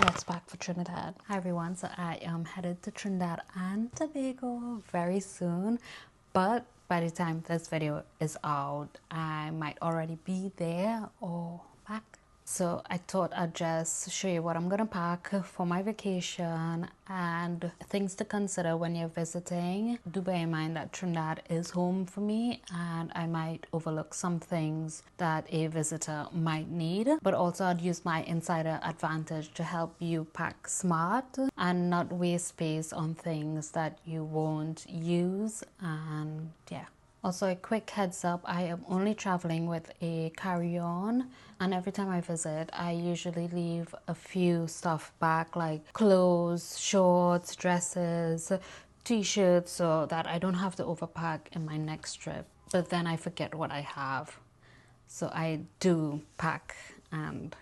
let's pack for Trinidad. Hi everyone, so I am headed to Trinidad and Tobago very soon, but by the time this video is out, I might already be there or back. So I thought I'd just show you what I'm gonna pack for my vacation and things to consider when you're visiting. Do bear in mind that Trinidad is home for me and I might overlook some things that a visitor might need, but also I'd use my insider advantage to help you pack smart and not waste space on things that you won't use. And yeah. Also, a quick heads up, I am only traveling with a carry-on, and every time I visit, I usually leave a few stuff back, like clothes, shorts, dresses, t-shirts, so that I don't have to overpack in my next trip. But then I forget what I have. So I do pack, and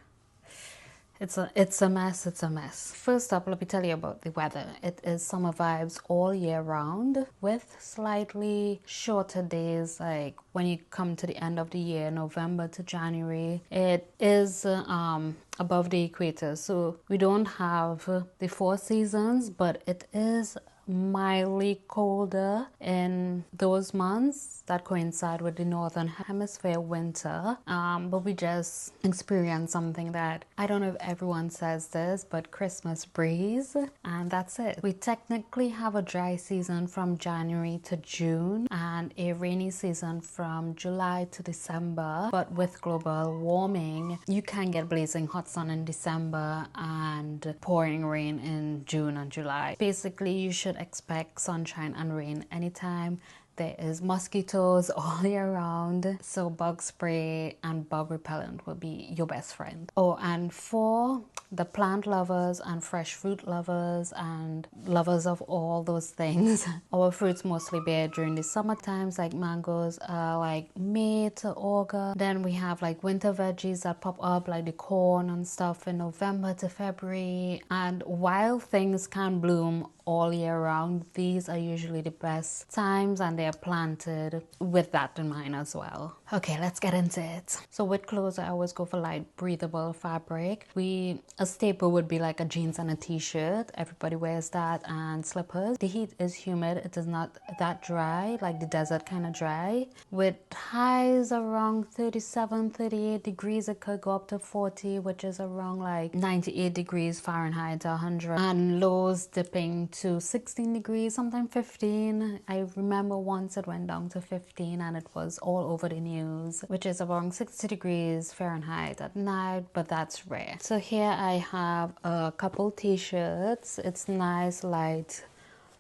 it's a mess. First up, let me tell you about the weather. It is summer vibes all year round with slightly shorter days. Like when you come to the end of the year, November to January, it is above the equator. So we don't have the 4 seasons, but it is mildly colder in those months that coincide with the northern hemisphere winter, but we just experience something that I don't know if everyone says this, but Christmas breeze, and that's it. We technically have a dry season from January to June and a rainy season from July to December, but with global warming you can get blazing hot sun in December and pouring rain in June and July. Basically, you should expect sunshine and rain anytime. There is mosquitoes all year round, so bug spray and bug repellent will be your best friend. Oh, and for the plant lovers and fresh fruit lovers and lovers of all those things, our fruits mostly bear during the summer times, like mangoes, like May to August. Then we have like winter veggies that pop up, like the corn and stuff, in November to February. And while things can bloom all year round, these are usually the best times, and they are planted with that in mind as well. Okay, let's get into it. So with clothes, I always go for light breathable fabric. A staple would be like a jeans and a t-shirt. Everybody wears that, and slippers. The heat is humid. It is not that dry, like the desert kind of dry. With highs around 37, 38 degrees, it could go up to 40, which is around like 98 degrees Fahrenheit to 100, and lows dipping to 16 degrees, sometimes 15. I remember once it went down to 15 and it was all over the news, which is around 60 degrees Fahrenheit at night, but that's rare. So here I have a couple t-shirts. It's nice light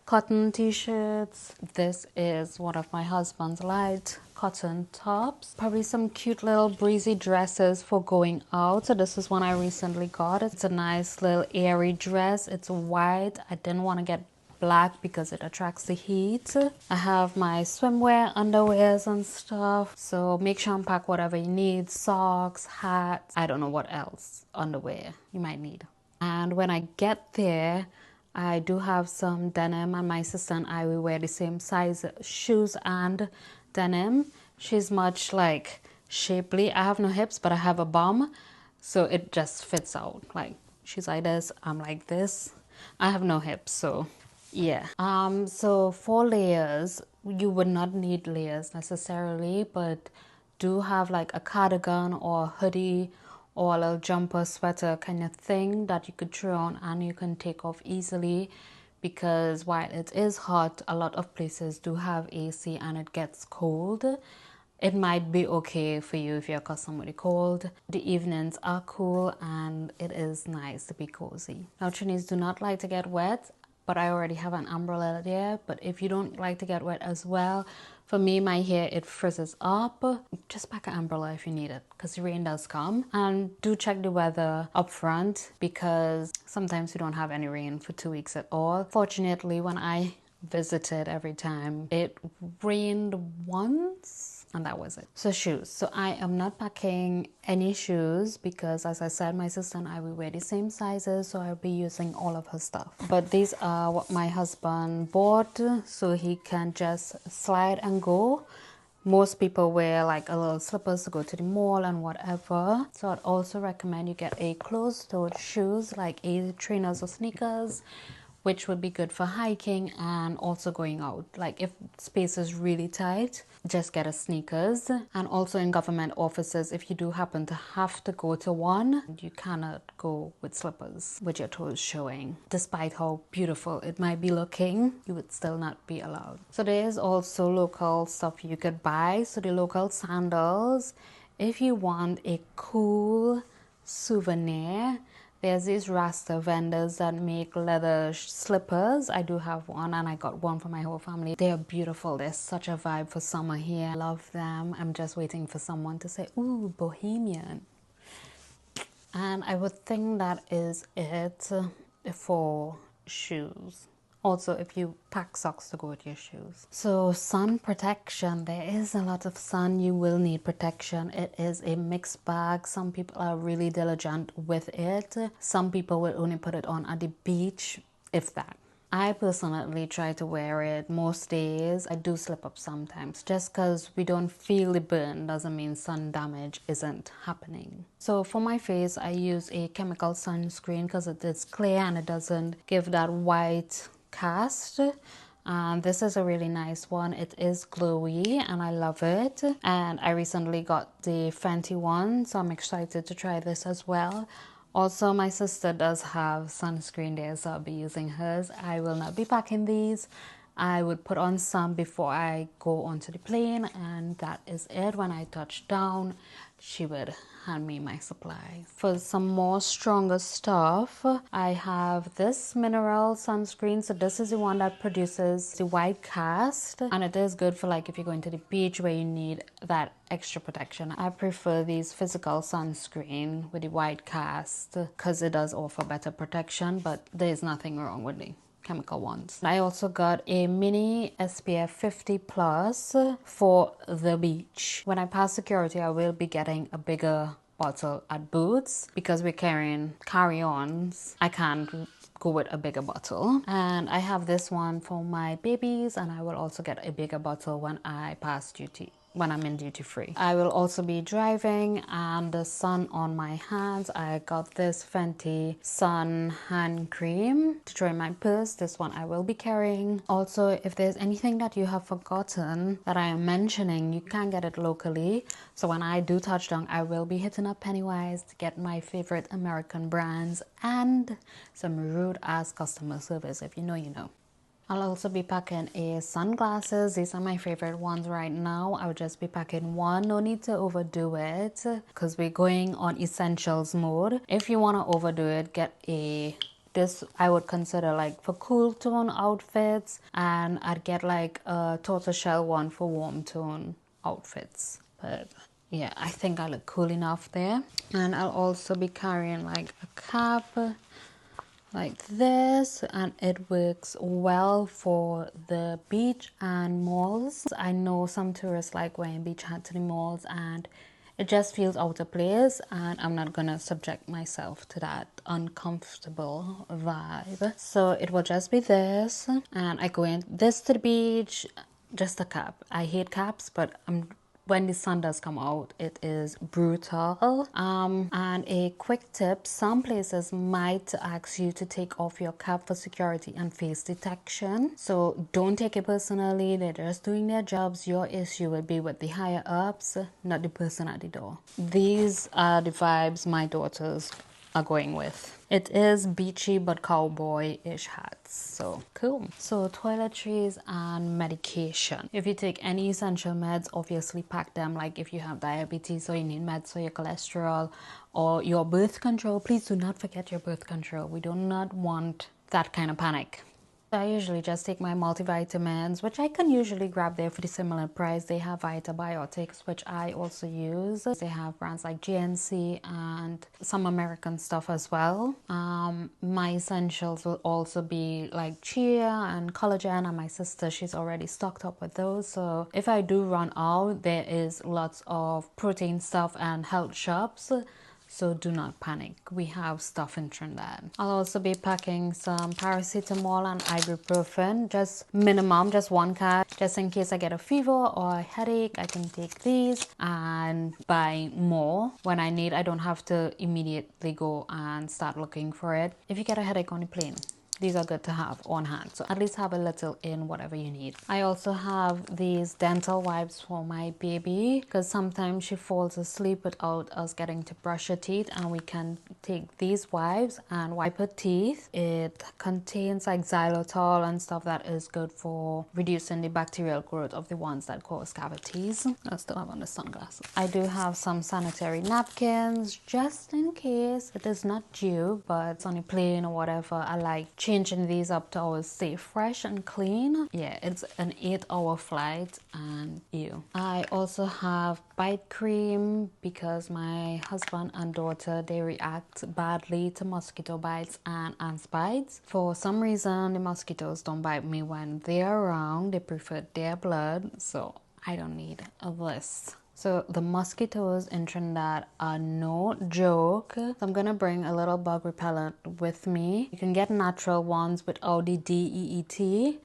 cotton t-shirts. This is one of my husband's light cotton tops. Probably some cute little breezy dresses for going out. So this is one I recently got. It's a nice little airy dress. It's white. I didn't want to get black because it attracts the heat. I have my swimwear, underwears and stuff. So make sure and pack whatever you need. Socks, hats, I don't know what else, underwear you might need. And when I get there, I do have some denim, and my sister and I, we wear the same size shoes and denim. She's much like shapely. I have no hips, but I have a bum, so it just fits out. Like she's like this, I'm like this. I have no hips, so yeah. So for layers, you would not need layers necessarily, but do have like a cardigan or a hoodie or a little jumper, sweater kind of thing that you could throw on and you can take off easily, because while it is hot, a lot of places do have AC and it gets cold. It might be okay for you if you're accustomed with the cold. The evenings are cool and it is nice to be cozy. Now, Trinis do not like to get wet, but I already have an umbrella there. But if you don't like to get wet as well, for me, my hair, it frizzes up. Just pack an umbrella if you need it, because the rain does come. And do check the weather up front, because sometimes we don't have any rain for 2 weeks at all. Fortunately, when I visited every time, it rained once, and that was it. So shoes. So I am not packing any shoes because, as I said, my sister and I, we wear the same sizes, so I'll be using all of her stuff. But these are what my husband bought, so he can just slide and go. most people wear like a little slippers to go to the mall and whatever. So I'd also recommend you get a closed-toed shoes like a trainers or sneakers, which would be good for hiking and also going out. Like if space is really tight, just get a sneakers. And also in government offices, if you do happen to have to go to one, you cannot go with slippers with your toes showing. Despite how beautiful it might be looking, you would still not be allowed. So there is also local stuff you could buy. So the local sandals, if you want a cool souvenir, there's these Rasta vendors that make leather slippers. I do have one and I got one for my whole family. They are beautiful. They're such a vibe for summer here. I love them. I'm just waiting for someone to say, ooh, bohemian. And I would think that is it for shoes. Also, if you pack socks to go with your shoes. So sun protection, there is a lot of sun. You will need protection. It is a mixed bag. Some people are really diligent with it. Some people will only put it on at the beach, if that. I personally try to wear it most days. I do slip up sometimes. Just because we don't feel the burn doesn't mean sun damage isn't happening. So for my face, I use a chemical sunscreen because it is clear and it doesn't give that white cast. This is a really nice one. It is glowy and I love it. And I recently got the Fenty one, so I'm excited to try this as well. Also, my sister does have sunscreen there, so I'll be using hers. I will not be packing these. I would put on some before I go onto the plane, and that is it. When I touch down, she would hand me my supplies. For some more stronger stuff, I have this mineral sunscreen. So this is the one that produces the white cast, and it is good for like if you're going to the beach where you need that extra protection. I prefer these physical sunscreen with the white cast because it does offer better protection, but there's nothing wrong with the chemical ones. I also got a mini SPF 50 plus for the beach. When I pass security, I will be getting a bigger bottle at Boots because we're carrying carry-ons. I can't go with a bigger bottle. And I have this one for my babies, and I will also get a bigger bottle when I pass duty. When I'm in duty free. I will also be driving, and the sun on my hands, I got this Fenty sun hand cream to throw in my purse. This one I will be carrying. Also, if there's anything that you have forgotten that I am mentioning, you can get it locally. So when I do touch down, I will be hitting up Pennywise to get my favorite American brands and some rude ass customer service. If you know, you know. I'll also be packing a sunglasses. These are my favorite ones right now. I would just be packing one. No need to overdo it because we're going on essentials mode. If you want to overdo it, get this I would consider like for cool tone outfits, and I'd get like a tortoiseshell one for warm tone outfits. But yeah, I think I look cool enough there. And I'll also be carrying like a cap like this, and it works well for the beach and malls. I know some tourists like wearing beach hats to the malls, and it just feels out of place, and I'm not gonna subject myself to that uncomfortable vibe. So it will just be this, and I go in this to the beach, just a cap. I hate caps, but when the sun does come out, it is brutal. And a quick tip, some places might ask you to take off your cap for security and face detection. So don't take it personally. They're just doing their jobs. Your issue will be with the higher ups, not the person at the door. These are the vibes my daughters are going with. It is beachy but cowboy-ish hats, so cool. So toiletries and medication. If you take any essential meds, obviously pack them. Like if you have diabetes or you need meds for your cholesterol or your birth control, please do not forget your birth control. We do not want that kind of panic. I usually just take my multivitamins, which I can usually grab there for the similar price. They have Vitabiotics, which I also use. They have brands like GNC and some American stuff as well. My essentials will also be like chia and collagen, and my sister, she's already stocked up with those. So if I do run out, there is lots of protein stuff and health shops. so do not panic. We have stuff in Trinidad. I'll also be packing some paracetamol and ibuprofen, just minimum, just one card, just in case I get a fever or a headache. I can take these and buy more when I need. I don't have to immediately go and start looking for it. If you get a headache on the plane, these are good to have on hand, so at least have a little in whatever you need. I also have these dental wipes for my baby because sometimes she falls asleep without us getting to brush her teeth, and we can take these wipes and wipe her teeth. It contains like xylitol and stuff that is good for reducing the bacterial growth of the ones that cause cavities. I still have on the sunglasses. I do have some sanitary napkins just in case it is not due, but it's on a plane or whatever. I like changing these up to always stay fresh and clean. Yeah, it's an 8-hour flight and ew. I also have bite cream because my husband and daughter, they react badly to mosquito bites and ants bites. For some reason, the mosquitoes don't bite me when they're around. They prefer their blood, so I don't need this. So the mosquitoes in Trinidad are no joke. So I'm gonna bring a little bug repellent with me. You can get natural ones without the DEET,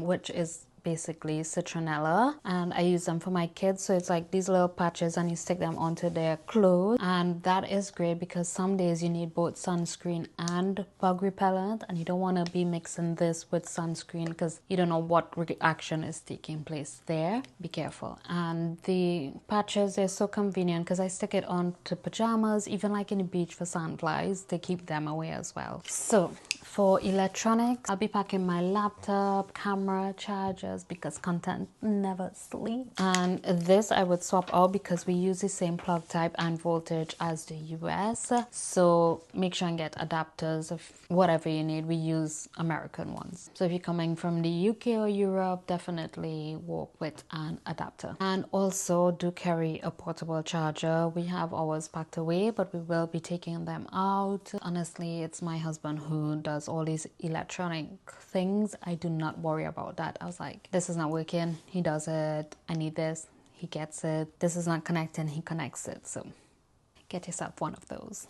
which is basically citronella, and I use them for my kids. So it's like these little patches and you stick them onto their clothes, and that is great because some days you need both sunscreen and bug repellent, and you don't want to be mixing this with sunscreen because you don't know what reaction is taking place there. Be careful. And the patches, they're so convenient because I stick it onto pajamas, even like in the beach for sandflies, they keep them away as well. So for electronics, I'll be packing my laptop, camera, chargers, because content never sleeps. And this I would swap out because we use the same plug type and voltage as the US. So make sure and get adapters of whatever you need. We use American ones. So if you're coming from the UK or Europe, definitely walk with an adapter. And also do carry a portable charger. We have ours packed away, but we will be taking them out. Honestly, it's my husband who does all these electronic things. I do not worry about that. I was like, this is not working, he does it. I need this, he gets it. This is not connecting, he connects it. So get yourself one of those.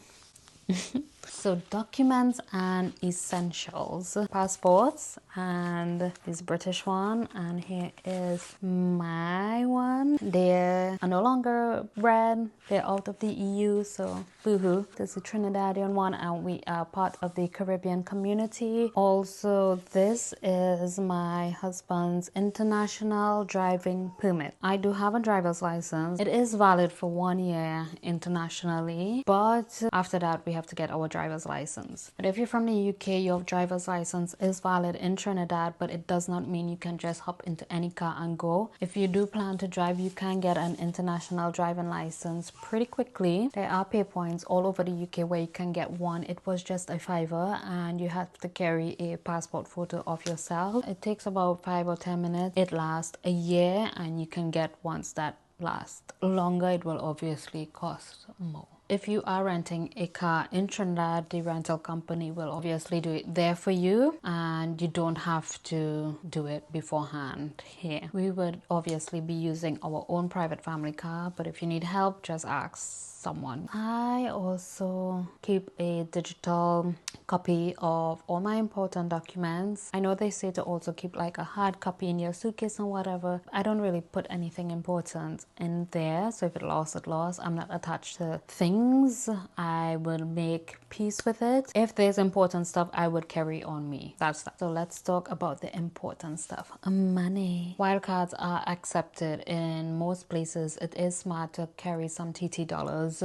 So documents and essentials, passports, and this British one, and here is my one. They are no longer red, they're out of the EU, so boohoo. This is the Trinidadian one, and we are part of the Caribbean community. Also, this is my husband's international driving permit. I do have a driver's license. It is valid for 1 year internationally, but after that we have to get our driver's license. But if you're from the UK, your driver's license is valid in Trinidad, but it does not mean you can just hop into any car and go. If you do plan to drive, you can get an international driving license pretty quickly. There are pay points all over the UK where you can get one. It was just a $5, and you have to carry a passport photo of yourself. It takes about 5 or 10 minutes. It lasts a year, and you can get ones that last longer. It will obviously cost more. If you are renting a car in Trinidad, the rental company will obviously do it there for you, and you don't have to do it beforehand here. We would obviously be using our own private family car, but if you need help, just ask someone. I also keep a digital copy of all my important documents. I know they say to also keep like a hard copy in your suitcase and whatever. I don't really put anything important in there, so if it lost, it lost. I'm not attached to things. I will make peace with it. If there's important stuff, I would carry on me. That's that. So let's talk about the important stuff. Money. Wildcards are accepted in most places. It is smart to carry some TT dollars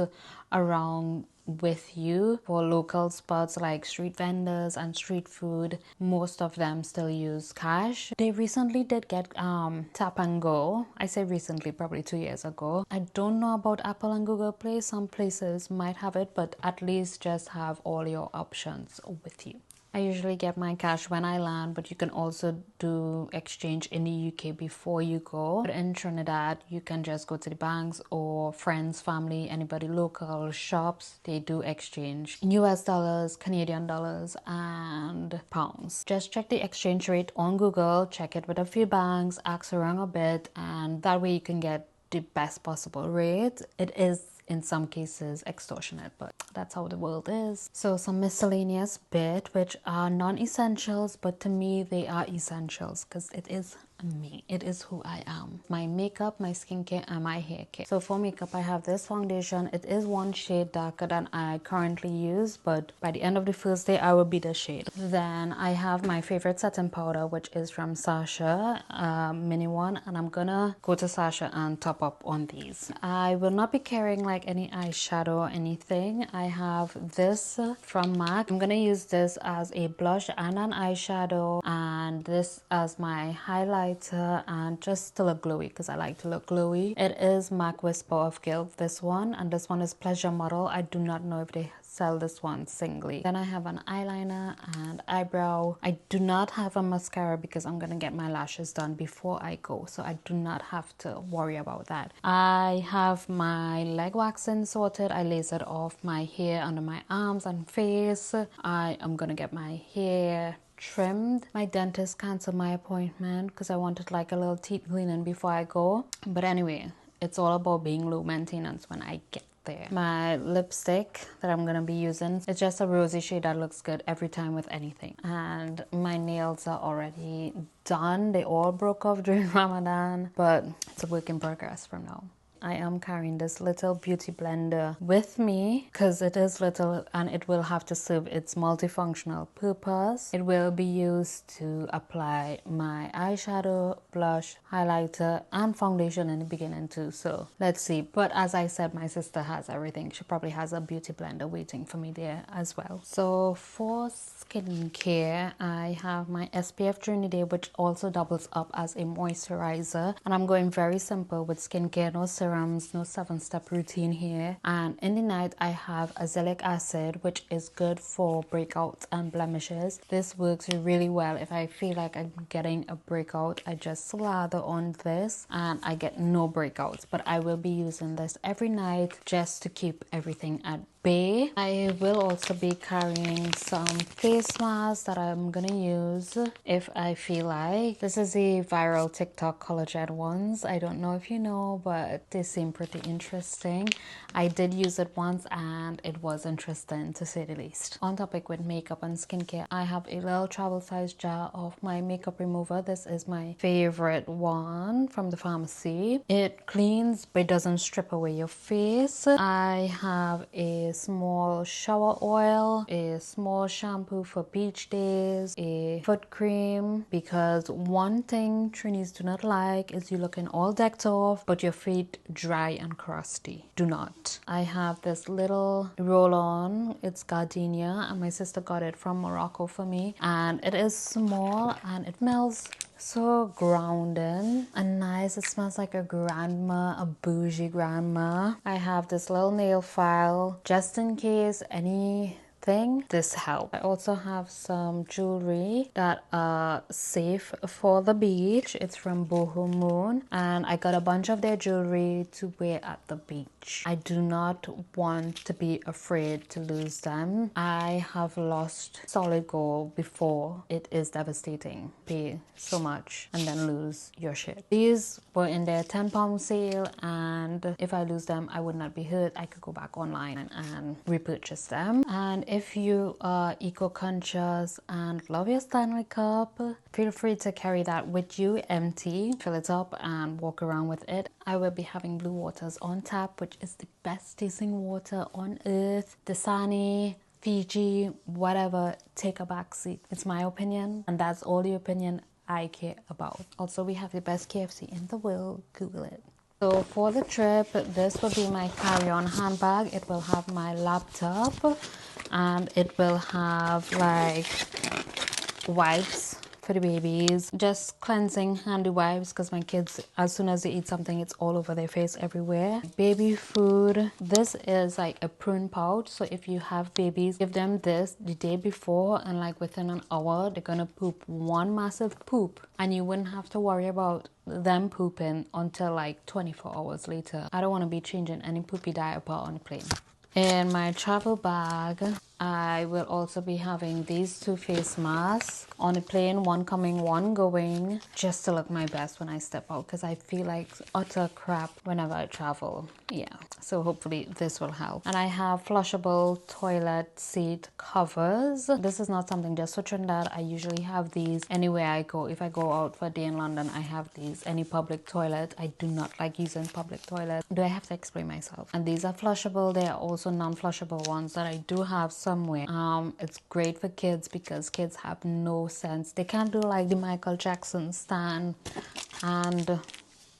around with you. For local spots like street vendors and street food, most of them still use cash. They recently did get tap and go. I say recently, probably 2 years ago. I don't know about Apple and Google Play. Some places might have it, but at least just have all your options with you. I usually get my cash when I land, but you can also do exchange in the UK before you go. But in Trinidad, you can just go to the banks or friends, family, anybody local, shops. They do exchange US dollars, Canadian dollars, and pounds. Just check the exchange rate on Google, check it with a few banks, ask around a bit, and that way you can get the best possible rate. It is in some cases extortionate, but that's how the world is. So some miscellaneous bit, which are non-essentials, but to me they are essentials because it is me. It is who I am. My makeup, my skincare, and my hair care. So for makeup, I have this foundation. It is one shade darker than I currently use, but by the end of the first day, I will be the shade. Then I have my favorite setting powder, which is from Sasha, mini one, and I'm gonna go to Sasha and top up on these. I will not be carrying like any eyeshadow or anything. I have this from MAC. I'm gonna use this as a blush and an eyeshadow, and this as my highlight and just to look glowy because I like to look glowy. It is MAC Whisper of Guilt, this one, and this one is Pleasure Model. I do not know if they sell this one singly. Then I have an eyeliner and eyebrow. I do not have a mascara because I'm gonna get my lashes done before I go, so I do not have to worry about that. I have my leg waxing sorted. I lasered off my hair under my arms and face. I am gonna get my hair trimmed. My dentist canceled my appointment because I wanted like a little teeth cleaning before I go. But anyway, it's all about being low maintenance when I get there. My lipstick that I'm gonna be using, it's just a rosy shade that looks good every time with anything. And my nails are already done. They all broke off during Ramadan, but it's a work in progress from now. I am carrying this little beauty blender with me because it is little and it will have to serve its multifunctional purpose. It will be used to apply my eyeshadow, blush, highlighter, and foundation in the beginning too. So let's see. But as I said, my sister has everything. She probably has a beauty blender waiting for me there as well. So for skincare, I have my SPF Trinidad, which also doubles up as a moisturizer. And I'm going very simple with skincare, no serums, no 7-step routine here. And in the night, I have azelaic acid, which is good for breakouts and blemishes. This works really well. If I feel like I'm getting a breakout, I just slather on this and I get no breakouts. But I will be using this every night just to keep everything at bay. I will also be carrying some face masks that I'm gonna use if I feel like. This is the viral TikTok collagen ones. I don't know if you know, but they seem pretty interesting. I did use it once and it was interesting to say the least. On topic with makeup and skincare, I have a little travel size jar of my makeup remover. This is my favorite one from the pharmacy. It cleans but it doesn't strip away your face. I have a small shower oil, a small shampoo for beach days, a foot cream, because one thing Trinis do not like is you looking all decked off but your feet dry and crusty. Do not. I have this little roll-on. It's gardenia and my sister got it from Morocco for me, and it is small and it smells so grounding and nice. It smells like a grandma, a bougie grandma. I have this little nail file just in case anything. This helps. I also have some jewelry that are safe for the beach. It's from Boho Moon and I got a bunch of their jewelry to wear at the beach. I do not want to be afraid to lose them. I have lost solid gold before. It is devastating. Pay so much and then lose your shit. These were in their £10 sale and if I lose them, I would not be hurt. I could go back online and repurchase them. And if you are eco-conscious and love your Stanley cup, feel free to carry that with you empty, fill it up and walk around with it. I will be having Blue Waters on tap, which is the best tasting water on earth. Dasani, Fiji, whatever, take a back seat. It's my opinion and that's all the opinion I care about. Also, we have the best KFC in the world. Google it. So for the trip, this will be my carry-on handbag. It will have my laptop and it will have like wipes for the babies, just cleansing handy wipes because my kids, as soon as they eat something, it's all over their face everywhere. Baby food. This is like a prune pouch, so if you have babies, give them this the day before and like within an hour they're gonna poop one massive poop and you wouldn't have to worry about them pooping until like 24 hours later. I don't want to be changing any poopy diaper on the plane. In my travel bag, I will also be having these two face masks on a plane, one coming, one going, just to look my best when I step out because I feel like utter crap whenever I travel. Yeah, so hopefully this will help. And I have flushable toilet seat covers. This is not something just for Trinidad. I usually have these anywhere I go. If I go out for a day in London, I have these. Any public toilet, I do not like using public toilets. Do I have to explain myself? And these are flushable. There are also non-flushable ones that I do have somewhere. It's great for kids because kids have no sense. They can't do like the Michael Jackson stand, and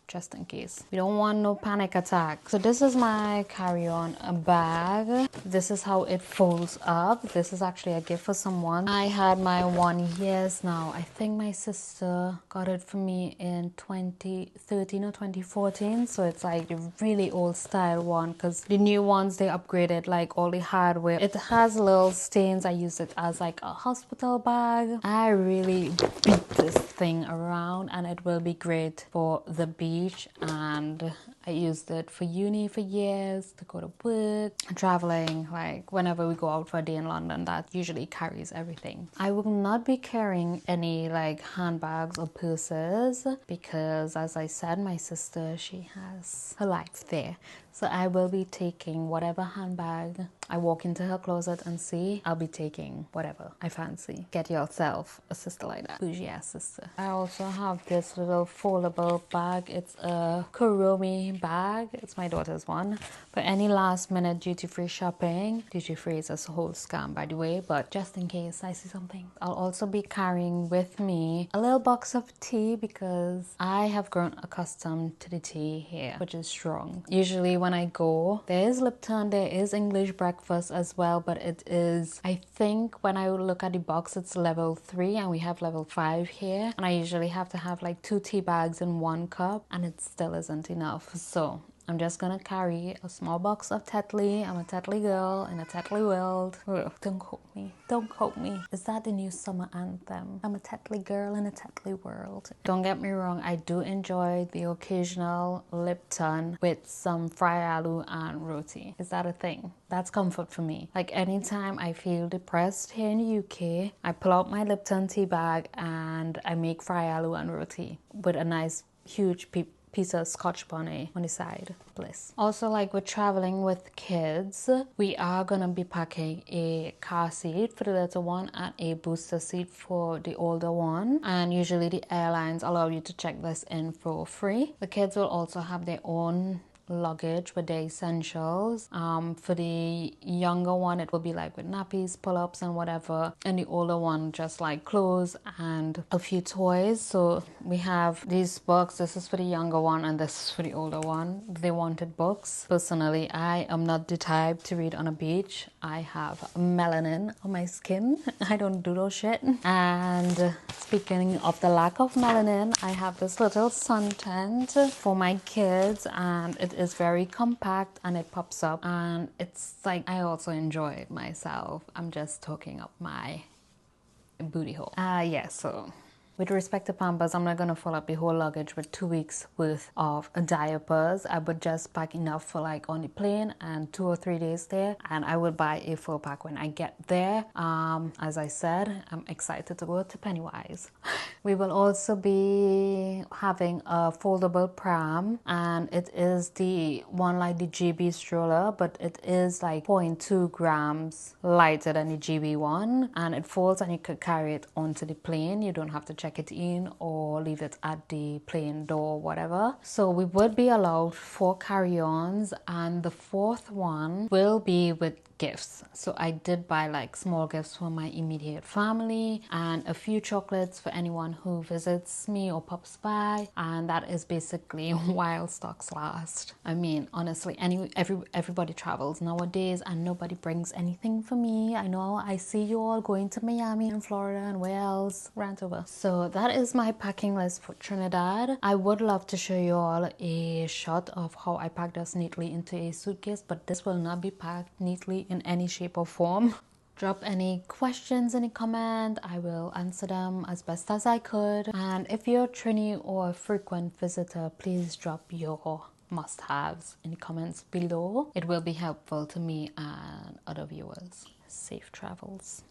just in case we don't want no panic attack. So this is my carry-on bag. This is how it folds up. This is actually a gift for someone. I had my one years now. I think my sister got it for me in 2013 or 2014, so it's like the really old style one because the new ones they upgraded like all the hardware. It has little stains. I use it as like a hospital bag. I really beat this thing around and it will be great for the beach, and I used it for uni for years, to go to work, traveling, like whenever we go out for a day in London, that usually carries everything. I will not be carrying any like handbags or purses because, as I said, my sister, she has her life there. So I will be taking whatever handbag I walk into her closet and see. I'll be taking whatever I fancy. Get yourself a sister like that. Bougie ass sister. I also have this little foldable bag. It's a Kuromi bag. It's my daughter's one. For any last minute duty free shopping. Duty free is a whole scam, by the way, but just in case I see something. I'll also be carrying with me a little box of tea because I have grown accustomed to the tea here, which is strong. Usually when I go, there is Lipton, there is English breakfast as well, but it is, I think when I look at the box, it's level 3 and we have level 5 here, and I usually have to have like 2 tea bags in 1 cup and it still isn't enough. So I'm just gonna carry a small box of Tetley. I'm a Tetley girl in a Tetley world. Ugh, don't quote me. Don't quote me. Is that the new summer anthem? I'm a Tetley girl in a Tetley world. Don't get me wrong, I do enjoy the occasional Lipton with some fried aloo and roti. Is that a thing? That's comfort for me. Like anytime I feel depressed here in the UK, I pull out my Lipton tea bag and I make fried aloo and roti with a nice huge piece of scotch bonnet on the side. Bliss. Also, like we're traveling with kids, we are gonna be packing a car seat for the little one and a booster seat for the older one, and usually the airlines allow you to check this in for free. The kids will also have their own luggage with their essentials. For the younger one, it will be like with nappies, pull-ups and whatever, and the older one just like clothes and a few toys. So we have these books. This is for the younger one and this is for the older one. They wanted books. Personally, I am not the type to read on a beach. I have melanin on my skin. I don't do those shit. And speaking of the lack of melanin, I have this little sun tent for my kids, and it is very compact and it pops up, and it's like I also enjoy it myself. I'm just talking up my booty hole. Yeah, so with respect to Pampers, I'm not going to fill up the whole luggage with 2 weeks worth of diapers. I would just pack enough for like on the plane and 2 or 3 days there, and I will buy a full pack when I get there. As I said, I'm excited to go to Pennywise. We will also be having a foldable pram, and it is the one like the GB stroller, but it is like 0.2 grams lighter than the GB one, and it folds and you could carry it onto the plane. You don't have to check it in or leave it at the plane door, whatever. So we would be allowed 4 carry-ons, and the 4th one will be with gifts. So I did buy like small gifts for my immediate family and a few chocolates for anyone who visits me or pops by, and that is basically while stocks last. I mean, honestly, everybody travels nowadays and nobody brings anything for me. I know I see you all going to Miami and Florida and where else, rant over. So that is my packing list for Trinidad. I would love to show you all a shot of how I packed us neatly into a suitcase, but this will not be packed neatly in any shape or form. Drop any questions in the comment. I will answer them as best as I could. And if you're Trini or a frequent visitor, please drop your must-haves in the comments below. It will be helpful to me and other viewers. safe travels.